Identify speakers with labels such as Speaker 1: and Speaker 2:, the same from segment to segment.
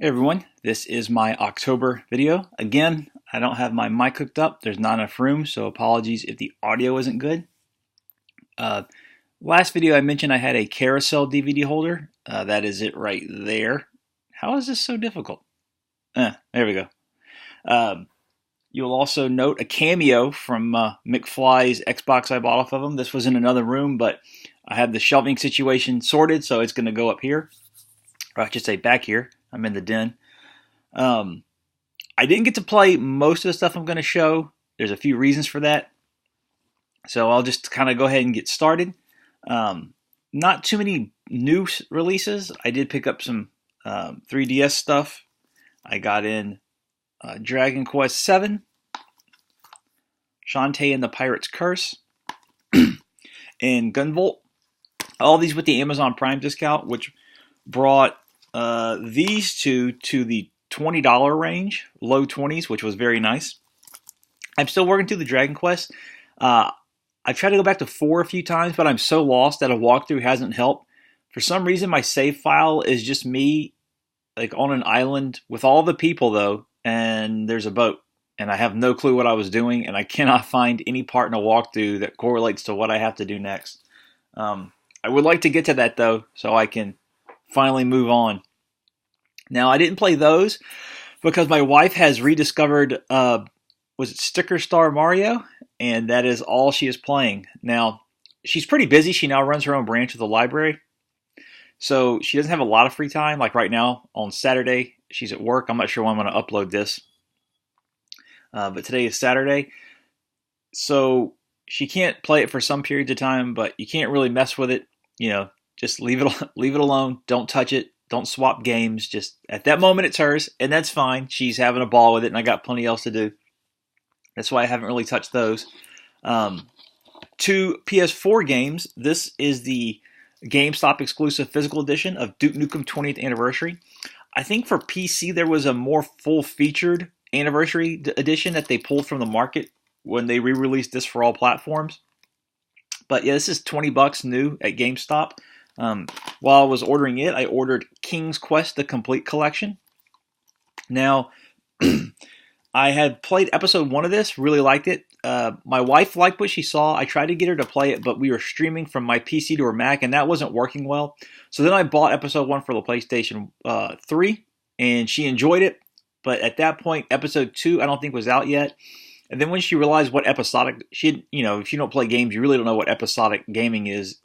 Speaker 1: Hey everyone, this is my October video. Again, I don't have my mic hooked up. There's not enough room, so apologies if the audio isn't good. Uh, Last video I mentioned I had a carousel DVD holder. That is it right there. How is this so difficult? There we go. You'll also note a cameo from McFly's Xbox I bought off of him. This was in another room, but I have the shelving situation sorted, so it's going to go up here. Or I should say back here. I'm in the den. I didn't get to play most of the stuff I'm going to show. There's a few reasons for that. So I'll just kind of go ahead and get started. Not too many new releases. I did pick up some 3DS stuff. I got in Dragon Quest VII, Shantae and the Pirate's Curse, and Gunvolt. All these with the Amazon Prime discount, which brought these two to the $20 range, low 20s, which was very nice. I'm still working through the Dragon Quest. I tried to go back to 4 a few times, but I'm so lost that a walkthrough hasn't helped. For some reason, my save file is just me, like on an island with all the people though, and there's a boat, and I have no clue what I was doing, and I cannot find any part in a walkthrough that correlates to what I have to do next. I would like to get to that though, so I can finally move on. Now, I didn't play those because my wife has rediscovered, was it Sticker Star Mario? And that is all she is playing. Now, she's pretty busy. She now runs her own branch of the library. So she doesn't have a lot of free time. Like right now, on Saturday, she's at work. I'm not sure when I'm going to upload this. But today is Saturday. So she can't play it for some periods of time, but you can't really mess with it. You know, just leave it alone. Don't touch it. Don't swap games. Just at that moment, it's hers, and that's fine. She's having a ball with it, and I got plenty else to do. That's why I haven't really touched those. 2 PS4 games. This is the GameStop exclusive physical edition of Duke Nukem 20th Anniversary. I think for PC there was a more full-featured Anniversary edition that they pulled from the market when they re-released this for all platforms. But yeah, this is $20 new at GameStop. While I was ordering it, I ordered King's Quest: The Complete Collection. Now, I had played episode 1 of this, really liked it. My wife liked what she saw. I tried to get her to play it, but we were streaming from my PC to her Mac, and that wasn't working well. So then I bought episode 1 for the PlayStation 3, and she enjoyed it. But at that point, episode 2 I don't think was out yet. And then when she realized what episodic, if you don't play games, you really don't know what episodic gaming is.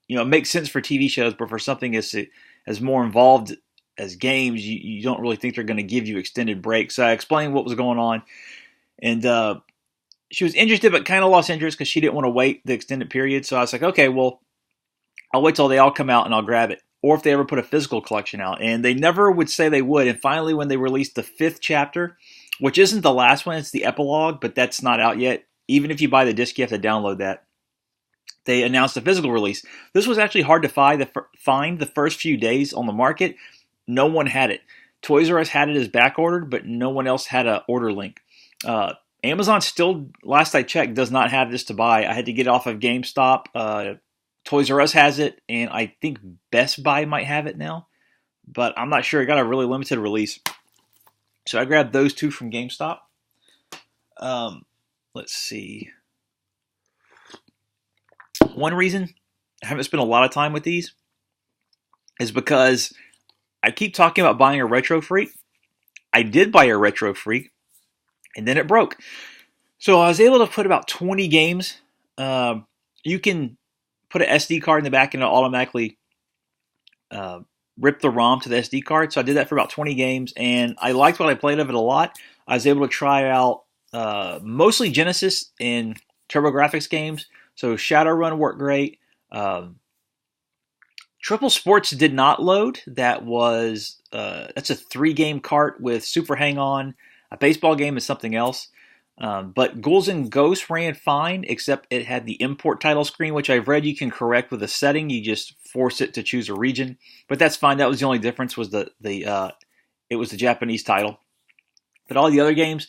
Speaker 1: It makes sense for TV shows, but for something as more involved as games, you don't really think they're going to give you extended breaks. So I explained what was going on, and she was interested, but kind of lost interest because she didn't want to wait the extended period. So I was like, okay, well, I'll wait till they all come out and I'll grab it, or if they ever put a physical collection out. And they never would say they would. And finally, when they released the 5th chapter, which isn't the last one, it's the epilogue, but that's not out yet. Even if you buy the disc, you have to download that. They announced a physical release. This was actually hard to find the first few days on the market. No one had it. Toys R Us had it as back ordered, but no one else had an order link. Amazon still, last I checked, does not have this to buy. I had to get it off of GameStop. Toys R Us has it, and I think Best Buy might have it now, but I'm not sure. It got a really limited release. So I grabbed those 2 from GameStop. Let's see. One reason I haven't spent a lot of time with these is because I keep talking about buying a Retro Freak. I did buy a Retro Freak, and then it broke. So I was able to put about 20 games. You can put an SD card in the back and it'll automatically rip the ROM to the SD card. So I did that for about 20 games, and I liked what I played of it a lot. I was able to try out mostly Genesis and TurboGrafx games. So Shadowrun worked great. Triple Sports did not load. That's a 3-game cart with Super Hang-On. A baseball game is something else. But Ghouls and Ghosts ran fine, except it had the import title screen, which I've read you can correct with a setting. You just force it to choose a region. But that's fine. That was the only difference, was it was the Japanese title. But all the other games,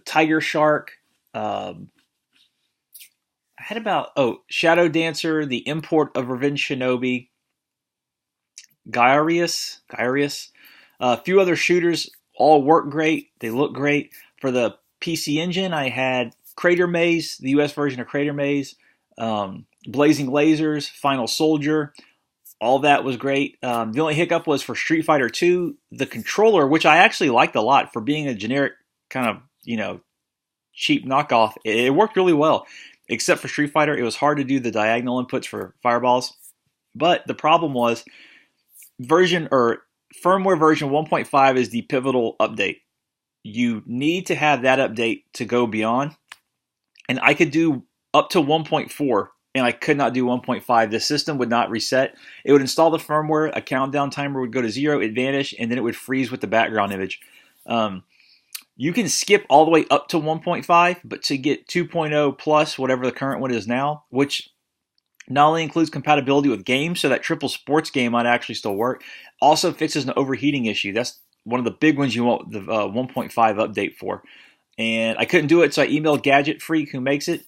Speaker 1: Tiger Shark, I had about, Shadow Dancer, the import of Revenge Shinobi, Gyarius, A few other shooters all work great. They look great. For the PC Engine, I had Crater Maze, the US version of Crater Maze, Blazing Lasers, Final Soldier. All that was great. The only hiccup was for Street Fighter 2, the controller, which I actually liked a lot for being a generic kind of, cheap knockoff. It worked really well. Except for Street Fighter, it was hard to do the diagonal inputs for fireballs. But the problem was firmware version 1.5 is the pivotal update. You need to have that update to go beyond. And I could do up to 1.4, and I could not do 1.5. The system would not reset. It would install the firmware, a countdown timer would go to 0, it'd vanish, and then it would freeze with the background image. You can skip all the way up to 1.5, but to get 2.0 plus whatever the current one is now, which not only includes compatibility with games, so that triple sports game might actually still work, also fixes an overheating issue. That's one of the big ones you want the 1.5 update for. And I couldn't do it, so I emailed Gadget Freak, who makes it,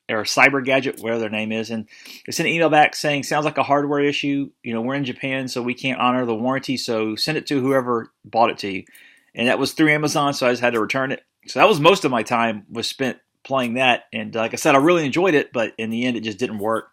Speaker 1: or Cyber Gadget, whatever their name is, and they sent an email back saying, sounds like a hardware issue. We're in Japan, so we can't honor the warranty, so send it to whoever bought it to you. And that was through Amazon, so I just had to return it. So that was most of my time was spent playing that. And like I said, I really enjoyed it, but in the end, it just didn't work.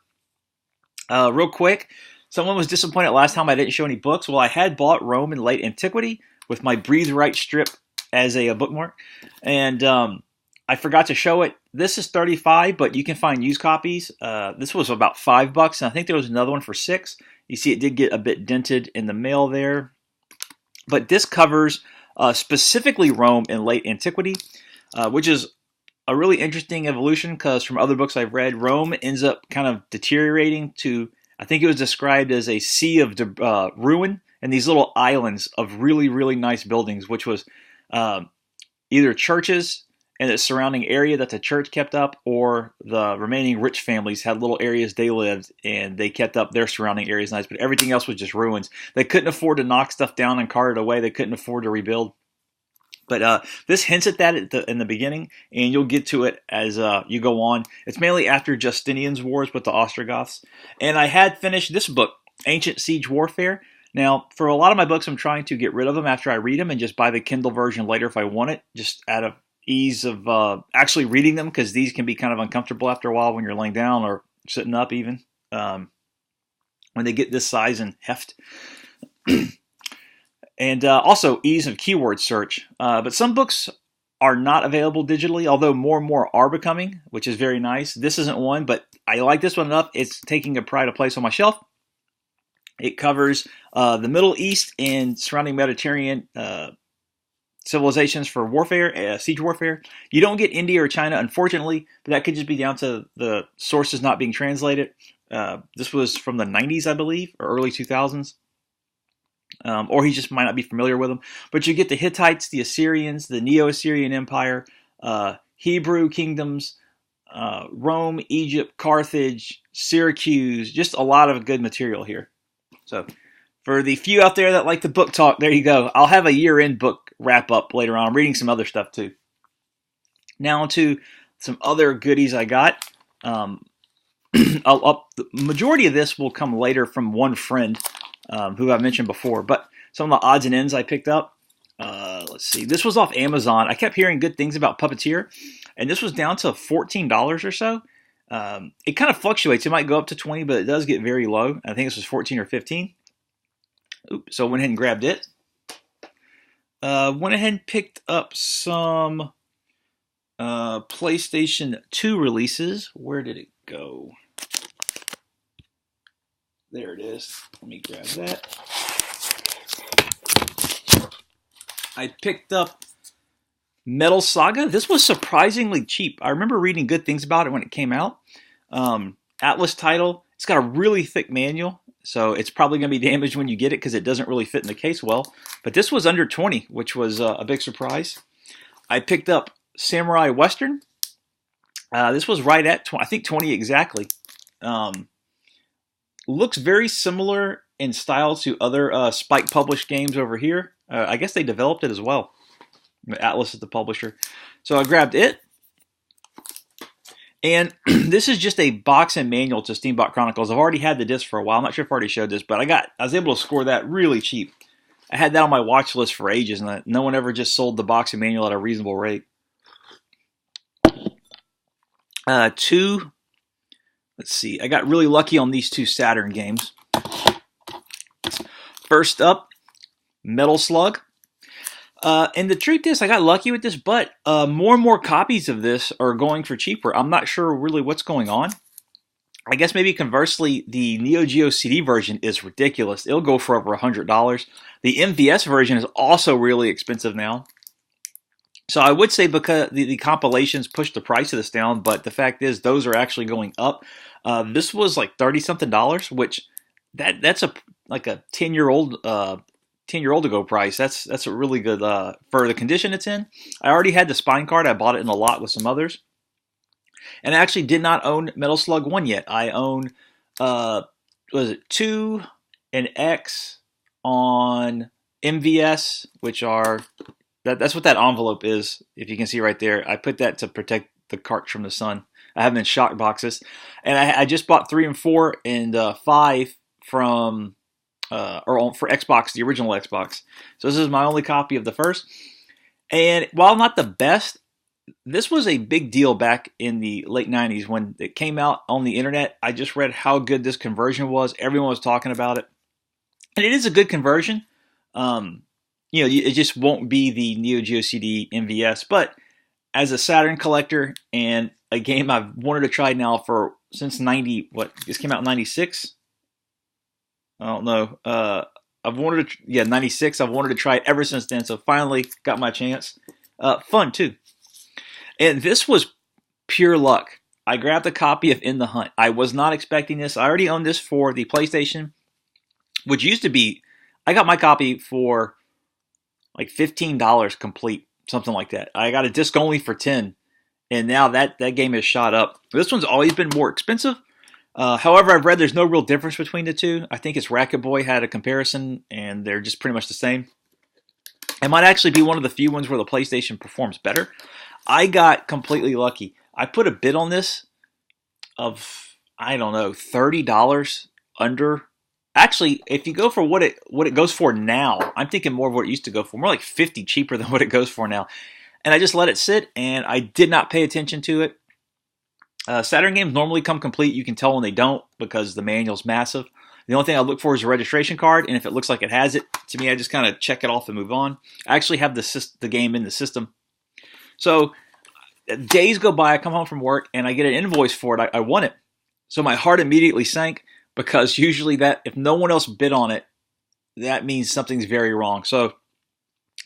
Speaker 1: Real quick, someone was disappointed last time I didn't show any books. Well, I had bought Rome in Late Antiquity with my Breathe Right strip as a bookmark. And I forgot to show it. This is $35, but you can find used copies. This was about $5, and I think there was another one for $6. You see it did get a bit dented in the mail there. But this covers specifically Rome in Late Antiquity, which is a really interesting evolution because from other books I've read, Rome ends up kind of deteriorating to, I think it was described as a sea of ruin and these little islands of really, really nice buildings, which was either churches and the surrounding area that the church kept up, or the remaining rich families had little areas they lived and they kept up their surrounding areas nice, but everything else was just ruins. They couldn't afford to knock stuff down and cart it away. They couldn't afford to rebuild. But this hints at that in the beginning, and you'll get to it as you go on. It's mainly after Justinian's wars with the Ostrogoths. And I had finished this book, Ancient Siege Warfare. Now, for a lot of my books, I'm trying to get rid of them after I read them and just buy the Kindle version later if I want it, just out of ease of actually reading them, because these can be kind of uncomfortable after a while when you're laying down or sitting up even, when they get this size and heft. And also ease of keyword search. But some books are not available digitally, although more and more are becoming, which is very nice. This isn't one, but I like this one enough. It's taking a pride of place on my shelf. It covers the Middle East and surrounding Mediterranean civilizations for warfare, siege warfare. You don't get India or China, unfortunately, but that could just be down to the sources not being translated. This was from the 90s, I believe, or early 2000s. Or he just might not be familiar with them. But you get the Hittites, the Assyrians, the Neo-Assyrian Empire, Hebrew kingdoms, Rome, Egypt, Carthage, Syracuse, just a lot of good material here. So for the few out there that like the book talk, there you go. I'll have a year-end book wrap-up later on. I'm reading some other stuff too. Now to some other goodies I got. The majority of this will come later from one friend who I've mentioned before, but some of the odds and ends I picked up. Let's see. This was off Amazon. I kept hearing good things about Puppeteer, and this was down to $14 or so. It kind of fluctuates. It might go up to 20, but it does get very low. I think this was 14 or 15. Oops, so I went ahead and grabbed it. Went ahead and picked up some PlayStation 2 releases. Where did it go? There it is. Let me grab that. I picked up Metal Saga. This was surprisingly cheap. I remember reading good things about it when it came out. Atlas title. It's got a really thick manual, so it's probably going to be damaged when you get it because it doesn't really fit in the case well. But this was under 20, which was a big surprise. I picked up Samurai Western. This was right at, I think, 20 exactly. Looks very similar in style to other Spike published games over here. I guess they developed it as well. Atlas is the publisher. So I grabbed it. And this is just a box and manual to Steambot Chronicles. I've already had the disc for a while. I'm not sure if I already showed this, but I was able to score that really cheap. I had that on my watch list for ages, and no one ever just sold the boxing manual at a reasonable rate. Two, let's see, I got really lucky on these two Saturn games. First up, Metal Slug. And the truth is, I got lucky with this, but more and more copies of this are going for cheaper. I'm not sure really what's going on. I guess maybe conversely, the Neo Geo CD version is ridiculous. It'll go for over $100. The MVS version is also really expensive now. So I would say because the compilations push the price of this down, but the fact is those are actually going up. This was like $30-something, which that's like a 10-year-old 10-year-old ago price. That's a really good for the condition it's in. I already had the spine card. I bought it in a lot with some others. And I actually did not own Metal Slug 1 yet. I own, was it 2 and X on MVS, which are, that's what that envelope is, if you can see right there. I put that to protect the carts from the sun. I have them in shock boxes. And I just bought 3 and 4 and 5 from, for Xbox, the original Xbox. So this is my only copy of the first. And while not the best, this was a big deal back in the late 90s when it came out on the internet. I just read how good this conversion was. Everyone was talking about it. And it is a good conversion. It just won't be the Neo Geo CD MVS. But as a Saturn collector and a game I've wanted to try now for since 90, this came out in 96? I don't know. I've wanted to, 96. I've wanted to try it ever since then. So finally got my chance. Fun too. And this was pure luck. I grabbed a copy of In the Hunt. I was not expecting this. I already owned this for the PlayStation, which used to be, I got my copy for like $15 complete, something like that. I got a disc only for $10, and now that game has shot up. This one's always been more expensive. However, I've read there's no real difference between the two. I think it's Racket Boy had a comparison, and they're just pretty much the same. It might actually be one of the few ones where the PlayStation performs better. I got completely lucky. I put a bid on this of, I don't know, $30 under. Actually, if you go for what it goes for now, I'm thinking more of what it used to go for. More like $50 cheaper than what it goes for now. And I just let it sit, and I did not pay attention to it. Saturn games normally come complete. You can tell when they don't because the manual's massive. The only thing I look for is a registration card, and if it looks like it has it, to me, I just kind of check it off and move on. I actually have the game in the system. So days go by, I come home from work, and I get an invoice for it. I want it. So my heart immediately sank because usually if no one else bid on it, that means something's very wrong. So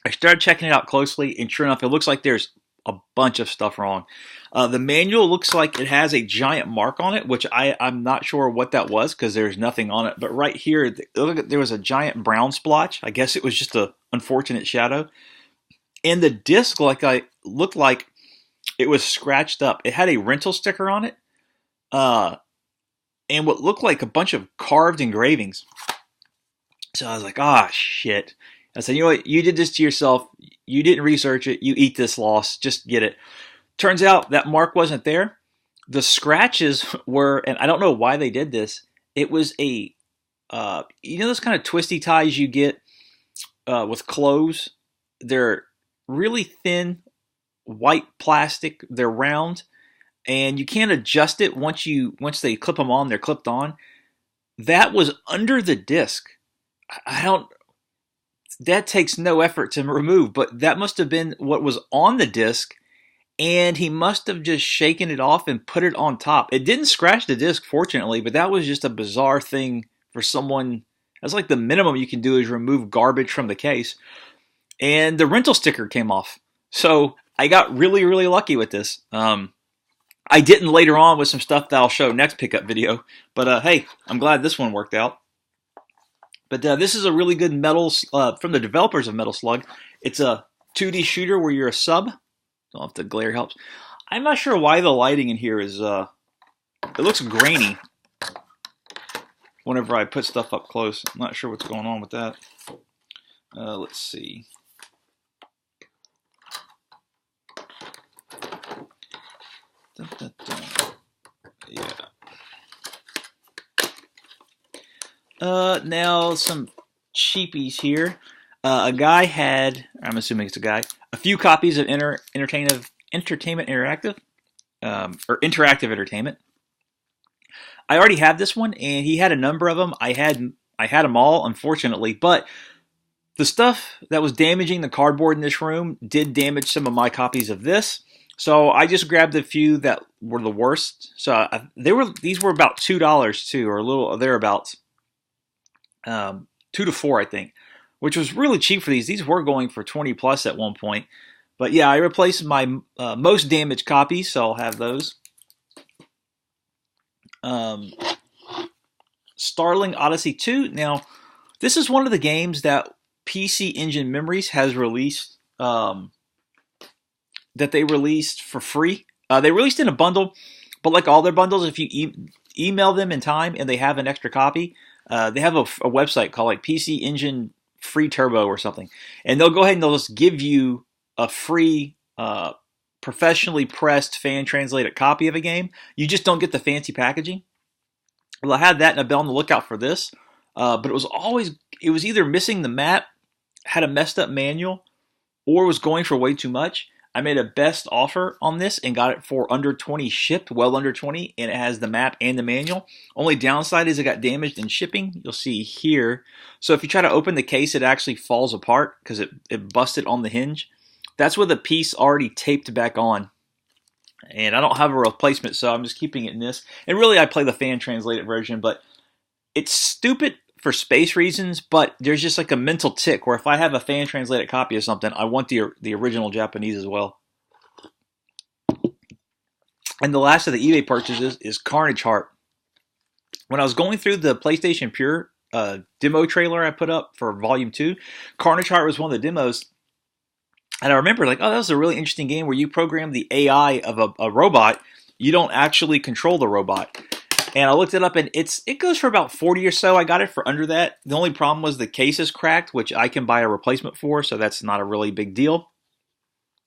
Speaker 1: I started checking it out closely, and sure enough, it looks like there's a bunch of stuff wrong. The manual looks like it has a giant mark on it, which I'm not sure what that was because there's nothing on it. But right here, there was a giant brown splotch. I guess it was just an unfortunate shadow. And the disc looked like it was scratched up. It had a rental sticker on it, and what looked like a bunch of carved engravings. So I was like, shit. I said, you know what? You did this to yourself. You didn't research it. You eat this loss. Just get it. Turns out that mark wasn't there. The scratches were, and I don't know why they did this. It was those kind of twisty ties you get with clothes. They're really thin, white plastic. They're round, and you can't adjust it once they clip them on. They're clipped on. That was under the disc. That takes no effort to remove, but that must have been what was on the disc, and he must have just shaken it off and put it on top. It didn't scratch the disc, fortunately, but that was just a bizarre thing for someone. That's like the minimum you can do is remove garbage from the case. And the rental sticker came off. So I got really, really lucky with this. I didn't later on with some stuff that I'll show next pickup video, but hey, I'm glad this one worked out. But this is a really good from the developers of Metal Slug. It's a 2D shooter where you're a sub. Don't know if the glare helps. I'm not sure why the lighting in here is, it looks grainy whenever I put stuff up close. I'm not sure what's going on with that. Let's see. Dun, dun, dun. Yeah. Now some cheapies here. A guy had, I'm assuming it's a guy, a few copies of Entertainment Interactive, or Interactive Entertainment. I already have this one, and he had a number of them. I had them all, unfortunately, but the stuff that was damaging the cardboard in this room did damage some of my copies of this. So I just grabbed a few that were the worst. So these were about $2 too, or a little thereabouts, 2 to 4, I think, which was really cheap for these. These were going for 20 plus at one point. But yeah, I replaced my most damaged copies, so I'll have those. Starling Odyssey 2. Now, this is one of the games that PC Engine Memories has released, that they released for free. They released in a bundle, but like all their bundles, if you email them in time and they have an extra copy, they have a website called like PC Engine Free Turbo or something, and they'll go ahead and they'll just give you a free professionally pressed fan translated copy of a game. You just don't get the fancy packaging. Well, I had that, and I've been on the lookout for this, but it was either missing the map, had a messed up manual, or was going for way too much. I made a best offer on this and got it for under 20 shipped, well under 20, and it has the map and the manual. Only downside is it got damaged in shipping. You'll see here. So if you try to open the case, it actually falls apart because it busted on the hinge. That's with a piece already taped back on. And I don't have a replacement, so I'm just keeping it in this. And really, I play the fan translated version, but it's stupid for space reasons, but there's just like a mental tick where if I have a fan translated copy of something, I want the original Japanese as well. And the last of the eBay purchases is Carnage Heart. When I was going through the PlayStation Pure demo trailer I put up for Volume 2, Carnage Heart was one of the demos. And I remember like, oh, that was a really interesting game where you program the AI of a robot. You don't actually control the robot. And I looked it up, and it goes for about 40 or so. I got it for under that. The only problem was the case is cracked, which I can buy a replacement for, so that's not a really big deal.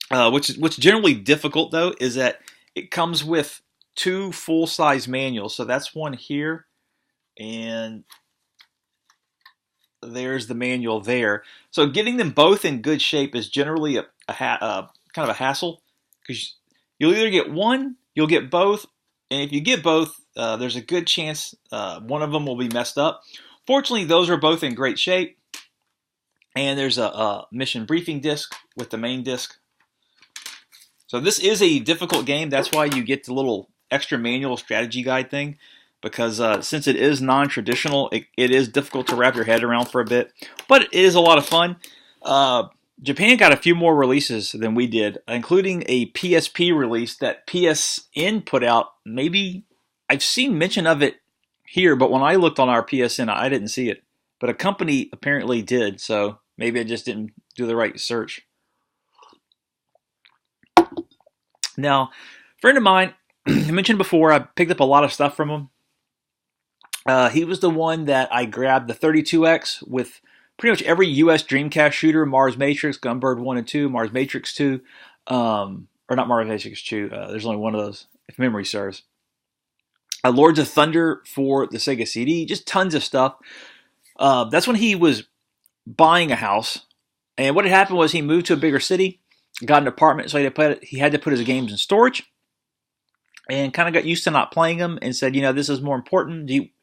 Speaker 1: What's generally difficult, though, is that it comes with 2 full-size manuals. So that's one here, and there's the manual there. So getting them both in good shape is generally kind of a hassle, because you'll either get one, you'll get both, and if you get both, there's a good chance one of them will be messed up. Fortunately, those are both in great shape. And there's a mission briefing disc with the main disc. So this is a difficult game. That's why you get the little extra manual strategy guide thing. Because since it is non-traditional, it is difficult to wrap your head around for a bit. But it is a lot of fun. Japan got a few more releases than we did, including a PSP release that PSN put out. Maybe I've seen mention of it here, but when I looked on our PSN, I didn't see it. But a company apparently did, so maybe I just didn't do the right search. Now, a friend of mine, I mentioned before, I picked up a lot of stuff from him. He was the one that I grabbed the 32X with pretty much every US Dreamcast shooter, Mars Matrix, Gunbird 1 and 2, Mars Matrix 2, or not Mars Matrix 2, there's only one of those, if memory serves. Lords of Thunder for the Sega CD, just tons of stuff. That's when he was buying a house, and what had happened was he moved to a bigger city, got an apartment, so he had to put his games in storage, and kind of got used to not playing them, and said, this is more important. He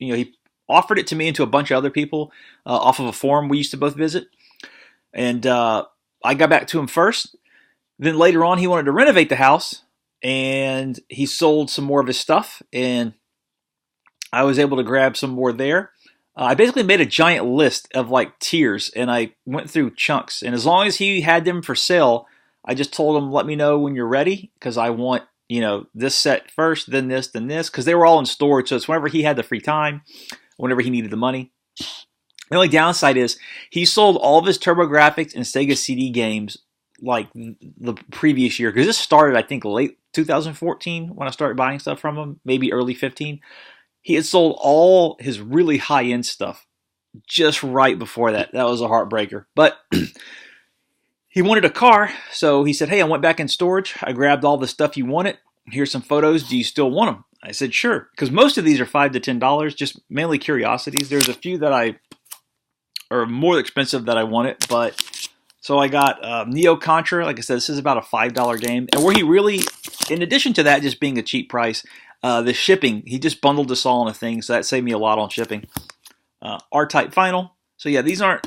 Speaker 1: offered it to me and to a bunch of other people off of a forum we used to both visit. And I got back to him first. Then later on, he wanted to renovate the house, and he sold some more of his stuff, and I was able to grab some more there. I basically made a giant list of like tiers, and I went through chunks. And as long as he had them for sale, I just told him, let me know when you're ready, because I want this set first, then this, because they were all in storage. So it's whenever he had the free time, whenever he needed the money. The only downside is he sold all of his TurboGrafx and Sega CD games like the previous year, because this started, I think, late 2014 when I started buying stuff from him, maybe early 15. He had sold all his really high-end stuff just right before that. That was a heartbreaker. But he wanted a car, so he said, hey, I went back in storage. I grabbed all the stuff you wanted. Here's some photos. Do you still want them? I said, sure, because most of these are $5 to $10, just mainly curiosities. There's a few that or more expensive than I wanted. But so I got Neo Contra. Like I said, this is about a $5 game, and where he really, in addition to that, just being a cheap price, the shipping, he just bundled this all in a thing, so that saved me a lot on shipping. R-Type Final. So yeah, these aren't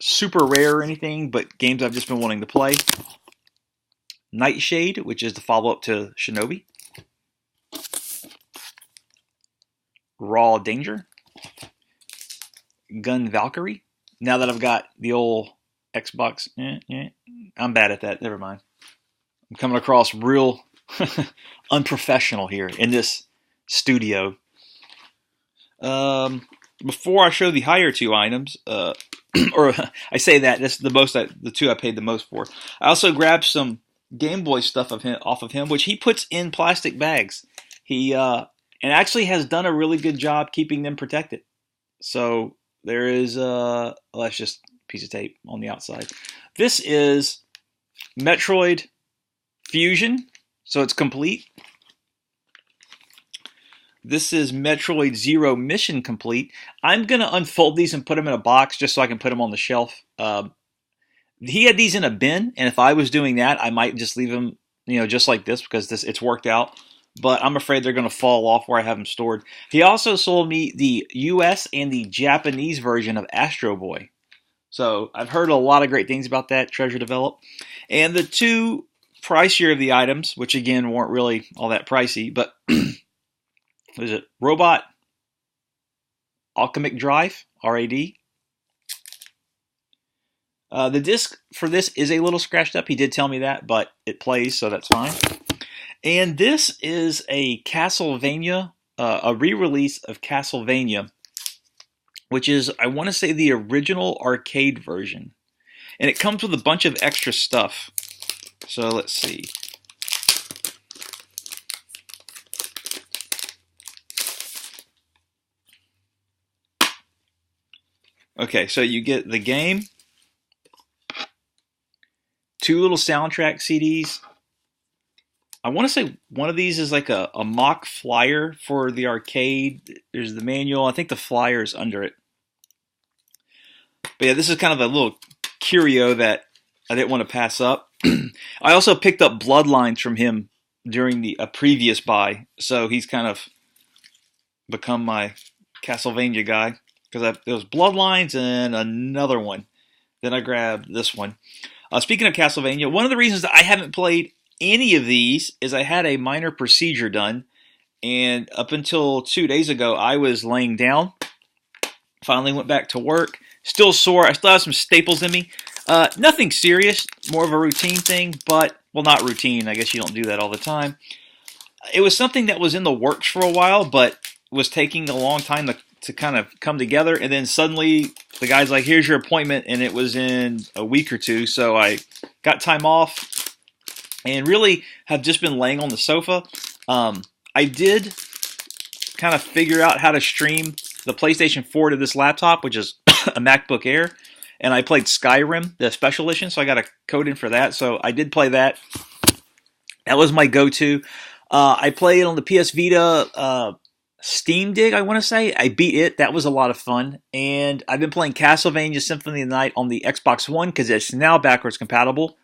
Speaker 1: super rare or anything, but games I've just been wanting to play. Nightshade, which is the follow-up to Shinobi. Raw Danger. Gun Valkyrie. Now that I've got the old Xbox, I'm bad at that. Never mind. I'm coming across real unprofessional here in this studio. Before I show the higher two items, or I say that that's the two I paid the most for. I also grabbed some Game Boy stuff off of him, which he puts in plastic bags. He and actually has done a really good job keeping them protected. So there is that's just a piece of tape on the outside. This is Metroid Fusion, so it's complete. This is Metroid Zero Mission Complete. I'm going to unfold these and put them in a box just so I can put them on the shelf. He had these in a bin, and if I was doing that, I might just leave them, just like this, because it's worked out. But I'm afraid they're going to fall off where I have them stored. He also sold me the US and the Japanese version of Astro Boy. So I've heard a lot of great things about that, Treasure Develop. And the two pricier of the items, which again weren't really all that pricey, but what is it? Robot Alchemic Drive, RAD. The disc for this is a little scratched up. He did tell me that, but it plays, so that's fine. And this is a Castlevania, a re-release of Castlevania, which is, I want to say, the original arcade version. And it comes with a bunch of extra stuff. So let's see. Okay, so you get the game, two little soundtrack CDs. I want to say one of these is like a mock flyer for the arcade. There's the manual. I think the flyer is under it. But yeah, this is kind of a little curio that I didn't want to pass up. I also picked up Bloodlines from him during a previous buy, so he's kind of become my Castlevania guy. Because there was Bloodlines and another one. Then I grabbed this one. Speaking of Castlevania, one of the reasons that I haven't played any of these is I had a minor procedure done. And up until 2 days ago, I was laying down. Finally went back to work. Still sore. I still have some staples in me. Nothing serious. More of a routine thing. But, well, not routine. I guess you don't do that all the time. It was something that was in the works for a while, but was taking a long time to kind of come together, and then suddenly the guy's like, here's your appointment, and it was in a week or two, so I got time off and really have just been laying on the sofa. I did kind of figure out how to stream the PlayStation 4 to this laptop, which is a MacBook Air, and I played Skyrim, the special edition, so I got a code in for that, so I did play that. That was my go-to. I played on the PS Vita Steam Dig, I want to say. I beat it. That was a lot of fun. And I've been playing Castlevania Symphony of the Night on the Xbox One because it's now backwards compatible.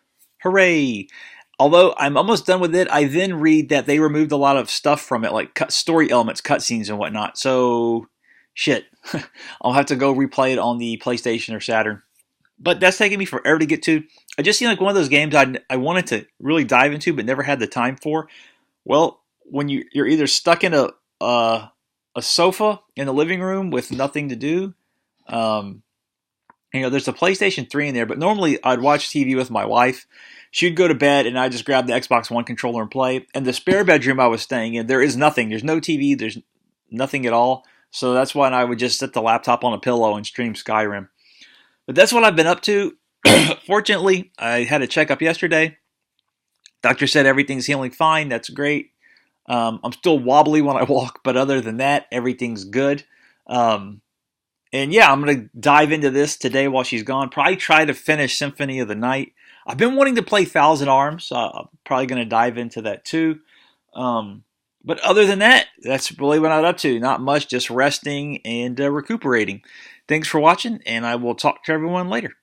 Speaker 1: Hooray! Although I'm almost done with it, I then read that they removed a lot of stuff from it, like story elements, cutscenes, and whatnot. So, shit. I'll have to go replay it on the PlayStation or Saturn. But that's taking me forever to get to. I just seem like one of those games I wanted to really dive into but never had the time for. Well, when you're either stuck in a sofa in the living room with nothing to do. There's a PlayStation 3 in there, but normally I'd watch TV with my wife. She'd go to bed, and I'd just grab the Xbox One controller and play. And the spare bedroom I was staying in, there is nothing. There's no TV. There's nothing at all. So that's why I would just set the laptop on a pillow and stream Skyrim. But that's what I've been up to. Fortunately, I had a checkup yesterday. Doctor said everything's healing fine. That's great. I'm still wobbly when I walk, but other than that, everything's good. And yeah, I'm going to dive into this today while she's gone. Probably try to finish Symphony of the Night. I've been wanting to play Thousand Arms, so I'm probably going to dive into that too. But other than that, that's really what I'm up to. Not much, just resting and recuperating. Thanks for watching, and I will talk to everyone later.